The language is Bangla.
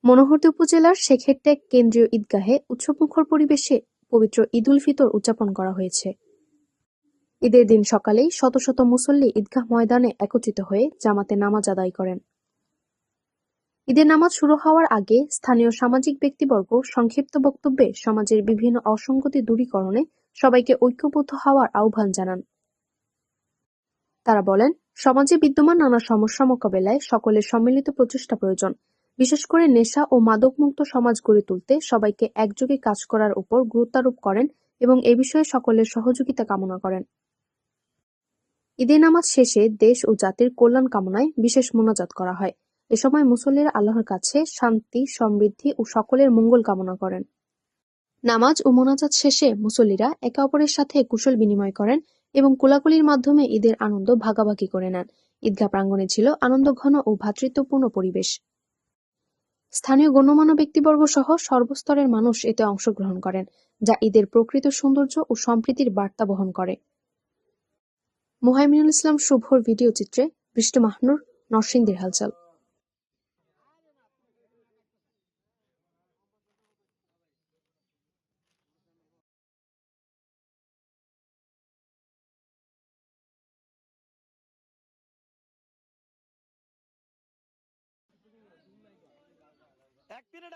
মনোহরদী উপজেলার শেখেরটেক কেন্দ্রীয় ঈদগাহে উৎসবমুখর পরিবেশে পবিত্র ঈদুল ফিতর উদযাপন করা হয়েছে। ঈদের দিন সকালেই শত শত মুসল্লি ঈদগাহ ময়দানে একত্রিত হয়ে জামাতে নামাজ আদায় করেন। ঈদের নামাজ শুরু হওয়ার আগে স্থানীয় সামাজিক ব্যক্তিবর্গ সংক্ষিপ্ত বক্তব্যে সমাজের বিভিন্ন অসঙ্গতি দূরীকরণে সবাইকে ঐক্যবদ্ধ হওয়ার আহ্বান জানান। তারা বলেন, সমাজে বিদ্যমান নানা সমস্যা মোকাবেলায় সকলের সম্মিলিত প্রচেষ্টা প্রয়োজন। বিশেষ করে নেশা ও মাদকমুক্ত সমাজ গড়ে তুলতে সবাইকে একযোগে কাজ করার উপর গুরুত্বারোপ করেন এবং এ বিষয়ে সকলের সহযোগিতা কামনা করেন। ঈদের নামাজ শেষে দেশ ও জাতির কল্যাণ কামনায় বিশেষ মোনাজাত করা হয়। এ সময় মুসল্লিরা আল্লাহর কাছে শান্তি, সমৃদ্ধি ও সকলের মঙ্গল কামনা করেন। নামাজ ও মোনাজাত শেষে মুসল্লিরা একে অপরের সাথে কুশল বিনিময় করেন এবং কোলাকুলির মাধ্যমে ঈদের আনন্দ ভাগাভাগি করে নেন। ঈদগাহ প্রাঙ্গণে ছিল আনন্দঘন ও ভ্রাতৃত্বপূর্ণ পরিবেশ। স্থানীয় গণ্যমান্য ব্যক্তিবর্গ সহ সর্বস্তরের মানুষ এতে অংশগ্রহণ করেন, যা ঈদের প্রকৃত সৌন্দর্য ও সম্প্রীতির বার্তা বহন করে। মুহাইমিনুল ইসলাম শুভর ভিডিও চিত্রে বৃষ্টি মাহনুর, নরসিংদীর হালচাল। এক মিনিট